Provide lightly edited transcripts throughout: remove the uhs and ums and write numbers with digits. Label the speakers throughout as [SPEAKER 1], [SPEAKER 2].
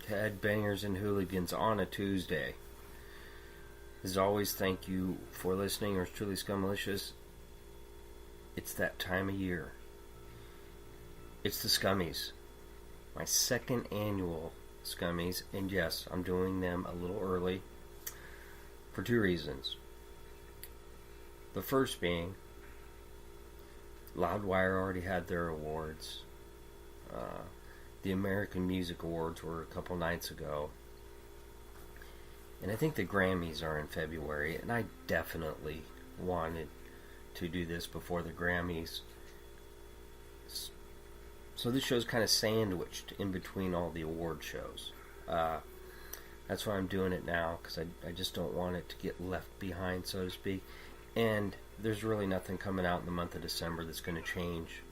[SPEAKER 1] Headbangers and hooligans on a Tuesday. As always, thank you for listening. Yours truly, Scummalicious. It's that time of year. It's the Scummies. My second annual Scummies. And yes, I'm doing them a little early for two reasons. The first being, Loudwire already had their awards. The American Music Awards were a couple nights ago. And I think the Grammys are in February. And I definitely wanted to do this before the Grammys. So this show's kind of sandwiched in between all the award shows. That's why I'm doing it now, because I just don't want it to get left behind, so to speak. And there's really nothing coming out in the month of December that's going to change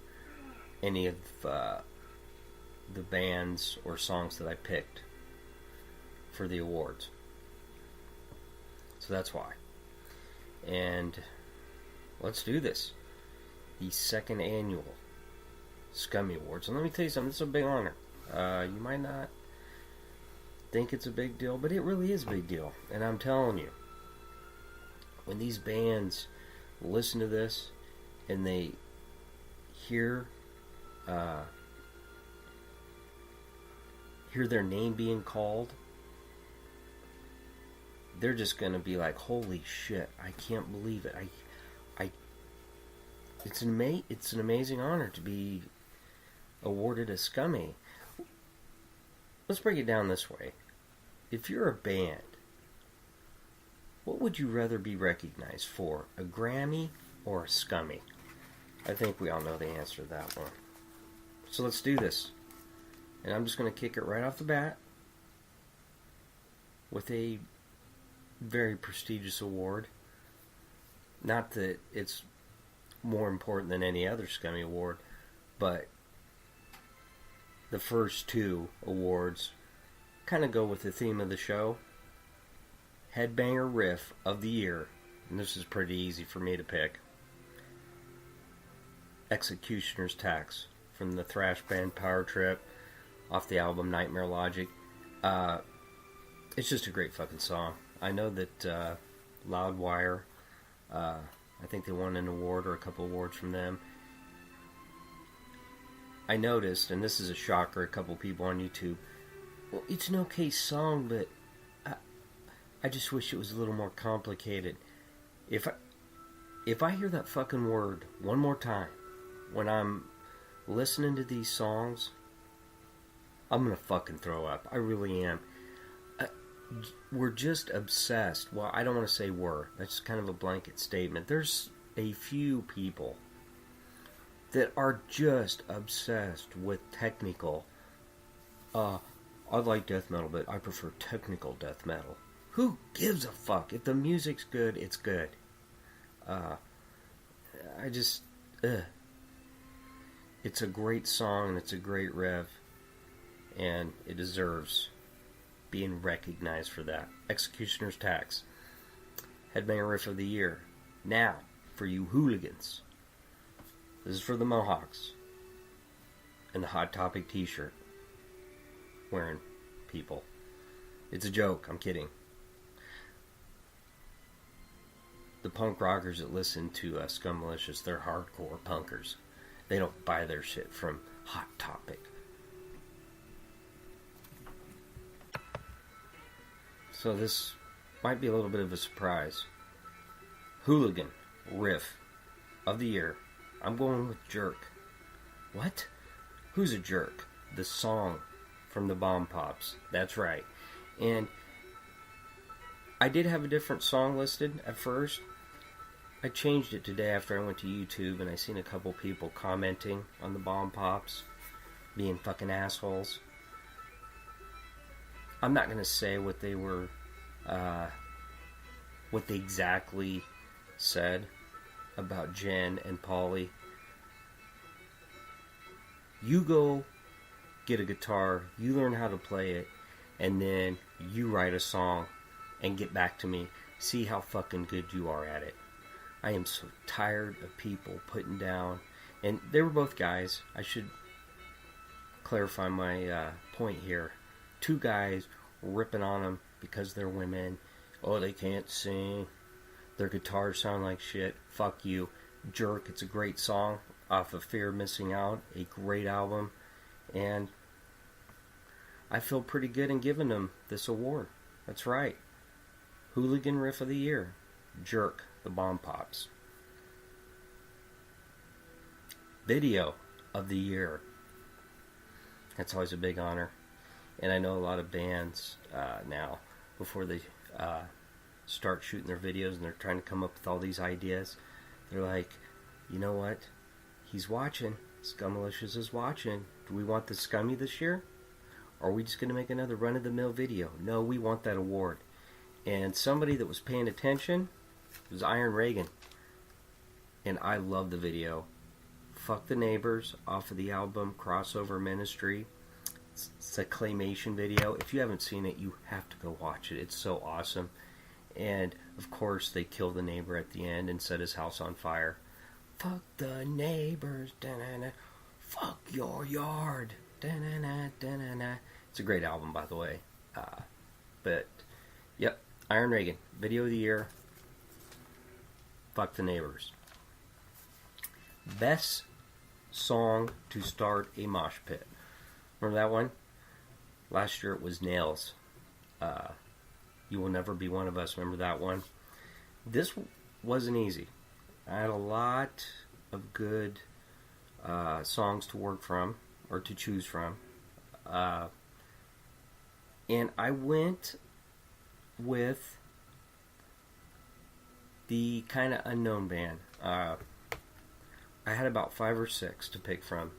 [SPEAKER 1] any of the bands or songs that I picked for the awards. So that's why. And let's do this. The second annual Scummy Awards. And let me tell you something, this is a big honor. You might not think it's a big deal, but it really is a big deal. And I'm telling you, when these bands listen to this and they hear their name being called, they're just going to be like, holy shit, I can't believe it. It's an amazing honor to be awarded a Scummy. Let's break it down this way. If you're a band, what would you rather be recognized for, a Grammy or a Scummy? I think we all know the answer to that one. So let's do this. And I'm just going to kick it right off the bat with a very prestigious award. Not that it's more important than any other Scummy award, but the first two awards kind of go with the theme of the show. Headbanger Riff of the Year, and this is pretty easy for me to pick. Executioner's Tax from the thrash band Power Trip, off the album Nightmare Logic. It's just a great fucking song. I know that Loudwire, I think they won an award or a couple awards from them. I noticed, and this is a shocker, a couple people on YouTube, well, it's an okay song, but I just wish it was a little more complicated. If I hear that fucking word one more time when I'm listening to these songs, I'm gonna fucking throw up. I really am. We're just obsessed. Well, I don't want to say we're. That's kind of a blanket statement. There's a few people that are just obsessed with technical. I like death metal, but I prefer technical death metal. Who gives a fuck? If the music's good, it's good. It's a great song, and it's a great rev, and it deserves being recognized for that. Executioner's Tax. Headbanger Riff of the Year. Now, for you hooligans. This is for the Mohawks. And the Hot Topic t-shirt wearing people. It's a joke, I'm kidding. The punk rockers that listen to Scummalicious, they're hardcore punkers. They don't buy their shit from Hot Topic. So this might be a little bit of a surprise. Hooligan Riff of the Year. I'm going with Jerk. What? Who's a jerk? The song from the Bomb Pops. That's right. And I did have a different song listed at first. I changed it today after I went to YouTube and I seen a couple people commenting on the Bomb Pops being fucking assholes. I'm not going to say what they were, what they exactly said about Jen and Polly. You go get a guitar, you learn how to play it, and then you write a song and get back to me. See how fucking good you are at it. I am so tired of people putting down, and they were both guys. I should clarify my point here. Two guys ripping on them because they're women. Oh, they can't sing. Their guitars sound like shit. Fuck you. Jerk. It's a great song off of Fear of Missing Out. A great album. And I feel pretty good in giving them this award. That's right. Hooligan Riff of the Year. Jerk. The Bomb Pops. Video of the Year. That's always a big honor. And I know a lot of bands now, before they start shooting their videos and they're trying to come up with all these ideas, they're like, you know what? He's watching. Scummalicious is watching. Do we want the Scummy this year? Or are we just going to make another run-of-the-mill video? No, we want that award. And somebody that was paying attention was Iron Reagan. And I love the video. Fuck the Neighbors off of the album Crossover Ministry. It's a claymation video. If you haven't seen it, you have to go watch it. It's so awesome. And of course they kill the neighbor at the end and set his house on fire. Fuck the neighbors. Da-na-na. Fuck your yard. Da-na-na, da-na-na. It's a great album, by the way. But yep, Iron Reagan, Video of the Year. Fuck the Neighbors. Best song to start a mosh pit. Remember that one? Last year it was Nails. You Will Never Be One of Us. Remember that one? This wasn't easy. I had a lot of good songs to work from, or to choose from. And I went with the kind of unknown band. I had about 5 or 6 to pick from.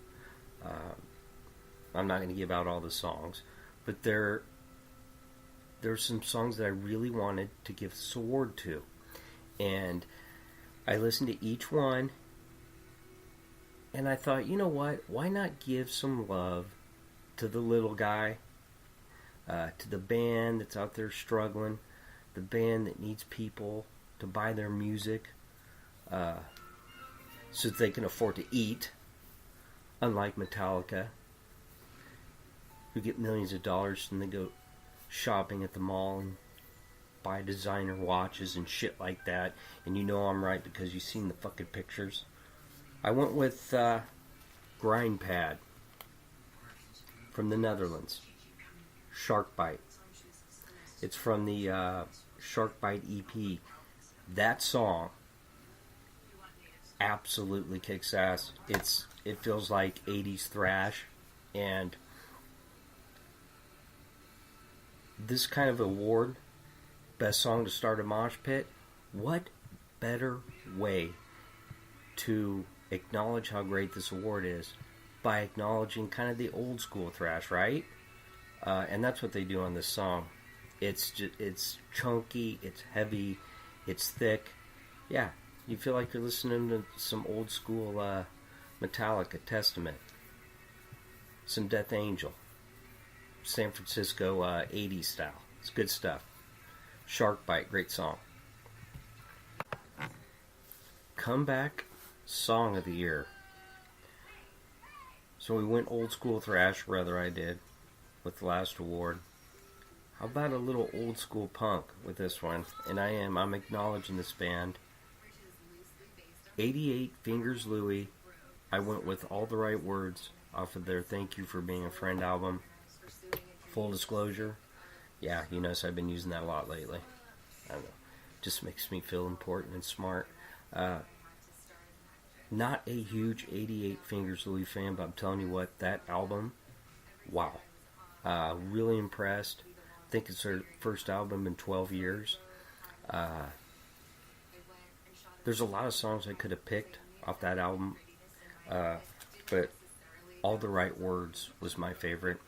[SPEAKER 1] I'm not going to give out all the songs, but there's some songs that I really wanted to give this award to. And I listened to each one, and I thought, you know what? Why not give some love to the little guy, to the band that's out there struggling, the band that needs people to buy their music so that they can afford to eat, unlike Metallica, who get millions of dollars and they go shopping at the mall and buy designer watches and shit like that. And you know I'm right because you've seen the fucking pictures. I went with Grind Pad from the Netherlands. Shark Bite. It's from the Shark Bite EP. That song absolutely kicks ass. It feels like 80s thrash, and this kind of award, best song to start a mosh pit, what better way to acknowledge how great this award is by acknowledging kind of the old school thrash, right? And that's what they do on this song. It's chunky, it's heavy, it's thick. Yeah, you feel like you're listening to some old school Metallica, Testament, some Death Angel, San Francisco 80s style. It's good stuff. Shark Bite, great song. Comeback Song of the Year. So we went old school thrash, rather I did, with the last award. How about a little old school punk with this one? And I'm acknowledging this band. 88 Fingers Louie. I went with All the Right Words off of their Thank You for Being a Friend album. Full disclosure, yeah, you notice I've been using that a lot lately. I don't know, just makes me feel important and smart. Not a huge 88 Fingers Louie fan, but I'm telling you what, that album, wow. Really impressed. I think it's their first album in 12 years. There's a lot of songs I could have picked off that album, but All the Right Words was my favorite.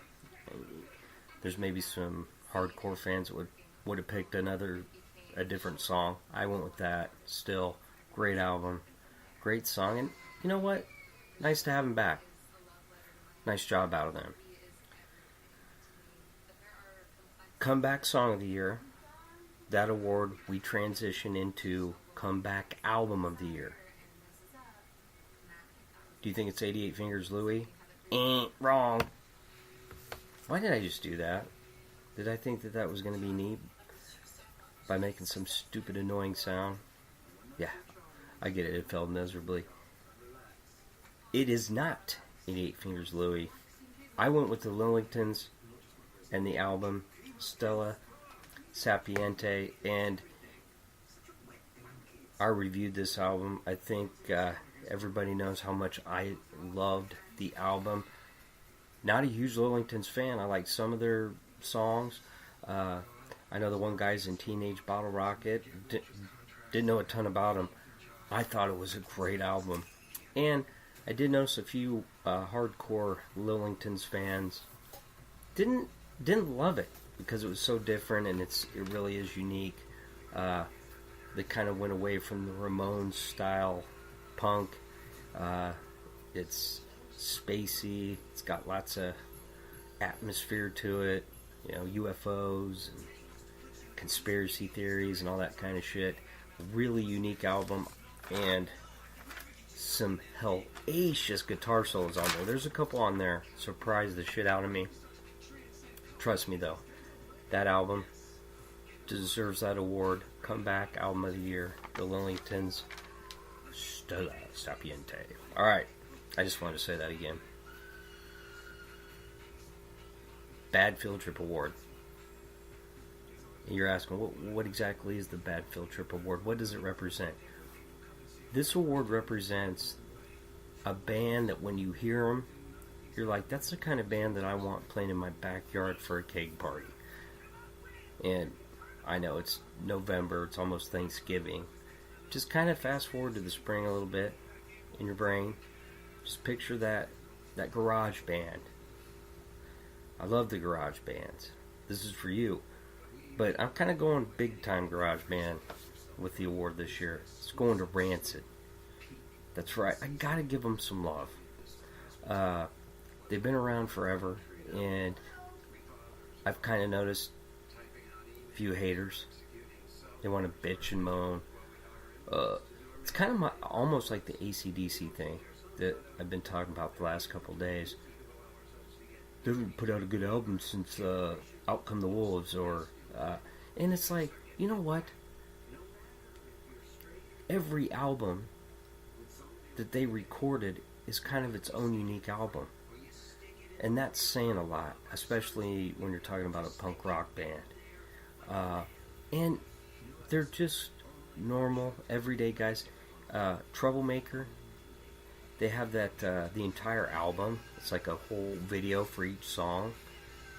[SPEAKER 1] There's maybe some hardcore fans that would have picked a different song. I went with that. Still, great album, great song, and you know what? Nice to have him back. Nice job out of them. Comeback Song of the Year. That award we transition into Comeback Album of the Year. Do you think it's 88 Fingers Louie? Wrong. Why did I just do that? Did I think that that was going to be neat? By making some stupid annoying sound? Yeah, I get it. It failed miserably. It is not 88 Fingers Louie. I went with the Lillingtons and the album Stella Sapiente, and I reviewed this album. I think everybody knows how much I loved the album. Not a huge Lillingtons fan. I like some of their songs. I know the one guy's in Teenage Bottle Rocket. Didn't know a ton about him. I thought it was a great album. And I did notice a few hardcore Lillingtons fans didn't love it because it was so different and it really is unique. They kind of went away from the Ramones style punk. It's spacey. It's got lots of atmosphere to it. You know, UFOs and conspiracy theories and all that kind of shit. Really unique album, and some hellacious guitar solos on there. There's a couple on there. Surprised the shit out of me. Trust me though, that album deserves that award. Comeback Album of the Year. The Lillingtons. Stella Sapiente. Alright, I just wanted to say that again. Bad Field Trip Award. And you're asking, what exactly is the Bad Field Trip Award? What does it represent? This award represents a band that when you hear them, you're like, that's the kind of band that I want playing in my backyard for a keg party. And I know it's November, it's almost Thanksgiving. Just kind of fast forward to the spring a little bit in your brain. Just picture that garage band. I love the garage bands. This is for you. But I'm kind of going big time garage band with the award this year. It's going to Rancid. That's right. I gotta give them some love. They've been around forever, and I've kind of noticed a few haters. They want to bitch and moan. It's kind of almost like the AC/DC thing that I've been talking about the last couple of days. They haven't put out a good album since Out Come the Wolves, and it's like, you know what? Every album that they recorded is kind of its own unique album. And that's saying a lot, especially when you're talking about a punk rock band. And they're just normal, everyday guys. Troublemaker, they have that, the entire album. It's like a whole video for each song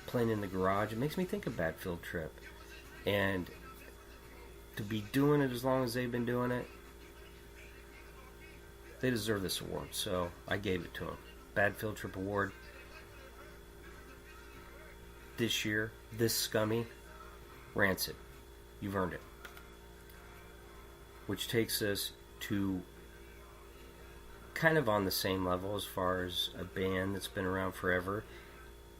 [SPEAKER 1] playing in the garage. It makes me think of Bad Field Trip. And to be doing it as long as they've been doing it, they deserve this award. So I gave it to them. Bad Field Trip Award. This year, this scummy, Rancid. You've earned it. Which takes us to kind of on the same level as far as a band that's been around forever.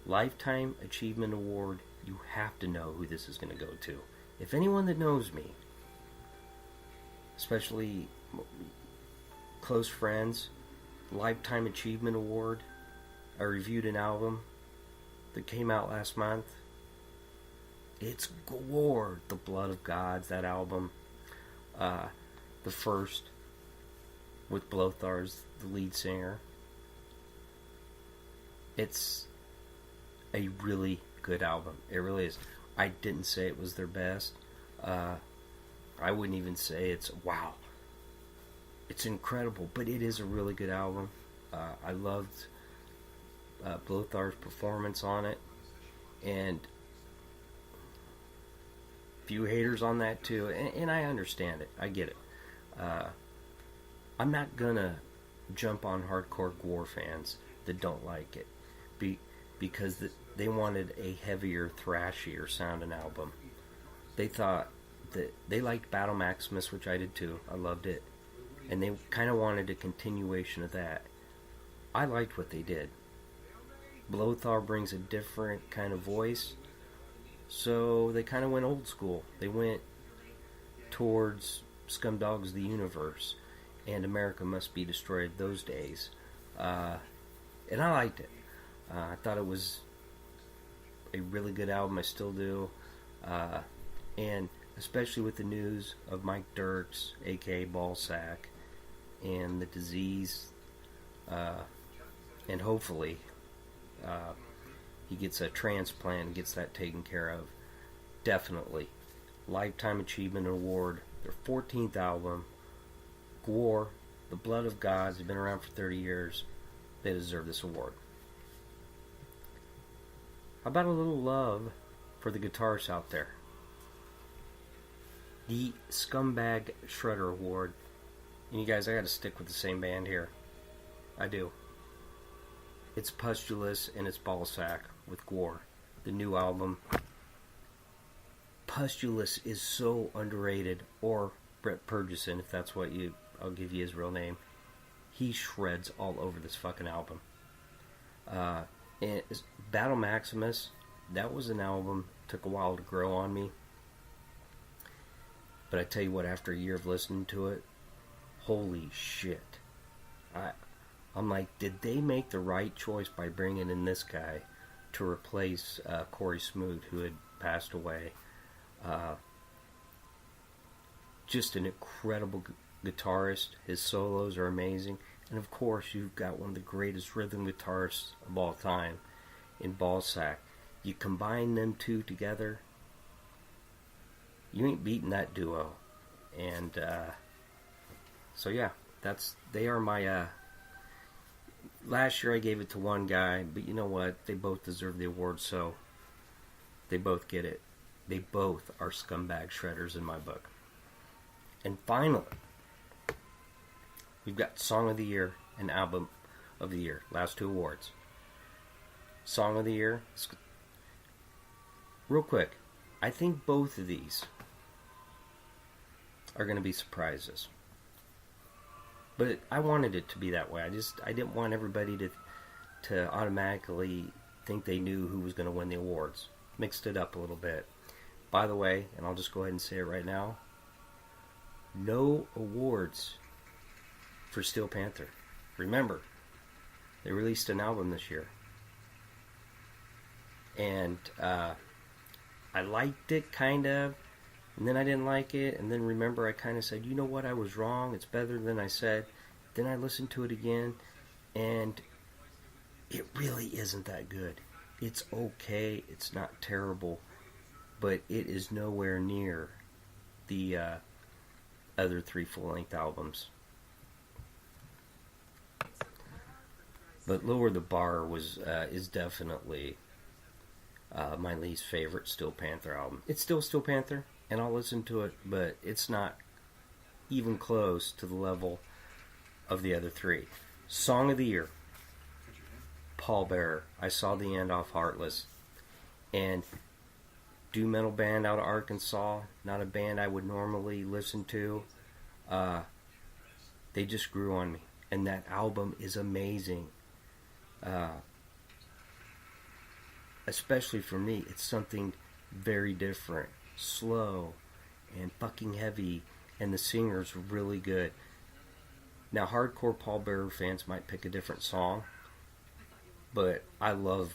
[SPEAKER 1] Lifetime Achievement Award. You have to know who this is going to go to. If anyone that knows me, especially close friends, Lifetime Achievement Award, I reviewed an album that came out last month. It's gore. The Blood of Gods, that album. The first, with Blothar's the lead singer. It's a really good album. It really is. I didn't say it was their best. I wouldn't even say it's wow. It's incredible, but it is a really good album. I loved Blothar's performance on it, and a few haters on that too, and I understand it. I get it. I'm not gonna jump on hardcore gore fans that don't like it because they wanted a heavier, thrashier sounding album. They thought that they liked Battle Maximus, which I did too. I loved it, and they kind of wanted a continuation of that. I liked what they did. Blothar brings a different kind of voice. So they kind of went old school. They went towards Scumdogs the Universe and America Must Be Destroyed those days. And I liked it. I thought it was a really good album. I still do. And especially with the news of Mike Dirks, aka Ballsack, and the disease, and hopefully he gets a transplant and gets that taken care of. Definitely. Lifetime Achievement Award, their 14th album. Gwar, The Blood of Gods, have been around for 30 years. They deserve this award. How about a little love for the guitarists out there? The Scumbag Shredder Award. And you guys, I gotta stick with the same band here. I do. It's Pustulous and it's Ballsack with Gwar, the new album. Pustulous is so underrated, or Brett Purgeson, if that's what I'll give you his real name. He shreds all over this fucking album. And Battle Maximus, that was an album, took a while to grow on me. But I tell you what, after a year of listening to it, holy shit. I'm like, did they make the right choice by bringing in this guy to replace Corey Smoot, who had passed away? Just an incredible guitarist. His solos are amazing. And of course, you've got one of the greatest rhythm guitarists of all time in Ballsack. You combine them two together, you ain't beating that duo. And so yeah, they are my last year I gave it to one guy, but you know what, they both deserve the award, so they both get it. They both are scumbag shredders in my book. And finally, we've got Song of the Year and Album of the Year, last two awards. Song of the Year, real quick, I think both of these are going to be surprises. But I wanted it to be that way. I didn't want everybody to automatically think they knew who was going to win the awards. Mixed it up a little bit. By the way, and I'll just go ahead and say it right now, no awards for Steel Panther. Remember, they released an album this year. And I liked it, kind of. And then I didn't like it. And then remember, I kind of said, you know what, I was wrong. It's better than I said. Then I listened to it again. And it really isn't that good. It's okay. It's not terrible. But it is nowhere near the other three full-length albums. But Lower the Bar is definitely my least favorite Steel Panther album. It's still Steel Panther, and I'll listen to it, but it's not even close to the level of the other three. Song of the Year, Pallbearer. I Saw the End off Heartless. And doom metal band out of Arkansas, not a band I would normally listen to. They just grew on me, and that album is amazing. Especially for me, it's something very different, slow and fucking heavy, and the singer's really good. Now, hardcore Pallbearer fans might pick a different song, but I love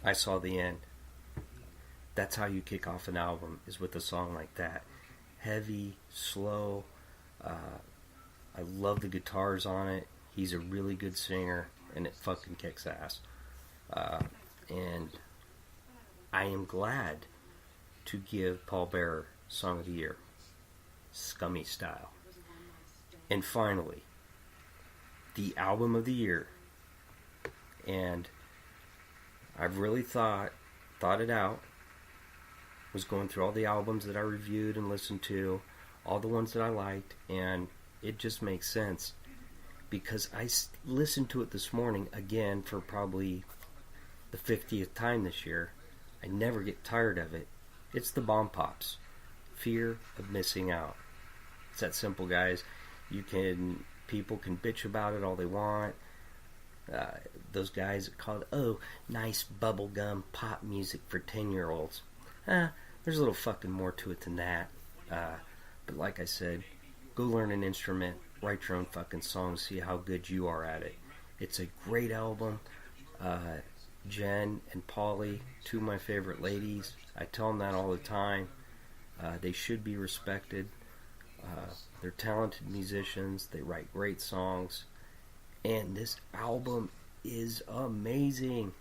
[SPEAKER 1] I Saw the End. That's how you kick off an album, is with a song like that. Heavy, slow. I love the guitars on it. He's a really good singer, and it fucking kicks ass. And I am glad to give Pallbearer Song of the Year, Scummy style. And finally, the Album of the Year. And I've really thought it out. Was going through all the albums that I reviewed and listened to, all the ones that I liked, and it just makes sense. Because I listened to it this morning again for probably the 50th time this year. I never get tired of it. It's the Bomb Pops. Fear of Missing Out. It's that simple, guys. People can bitch about it all they want. those guys that called, oh, nice bubblegum pop music for 10-year-olds. There's a little fucking more to it than that. But like I said, go learn an instrument, write your own fucking song, see how good you are at it. It's a great album. Jen and Polly, two of my favorite ladies. I tell them that all the time. They should be respected. They're talented musicians. They write great songs. And this album is amazing.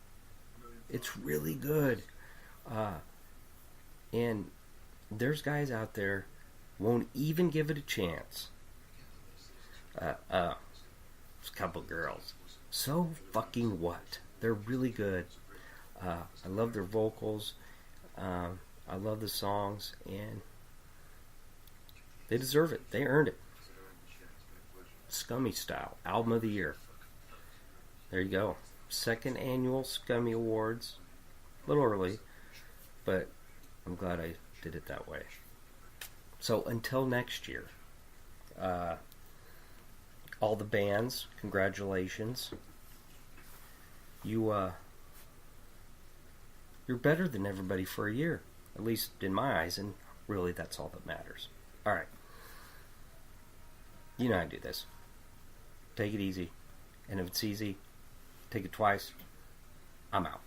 [SPEAKER 1] It's really good. And there's guys out there won't even give it a chance. There's a couple girls. So fucking what? They're really good. I love their vocals. I love the songs, and they deserve it. They earned it. Scummy style, album of the year. There you go. Second annual Scummy Awards. A little early, but I'm glad I did it that way. So until next year, all the bands, congratulations. You're better than everybody for a year, at least in my eyes, and really that's all that matters. All right. You know how to do this. Take it easy. And if it's easy, take it twice. I'm out.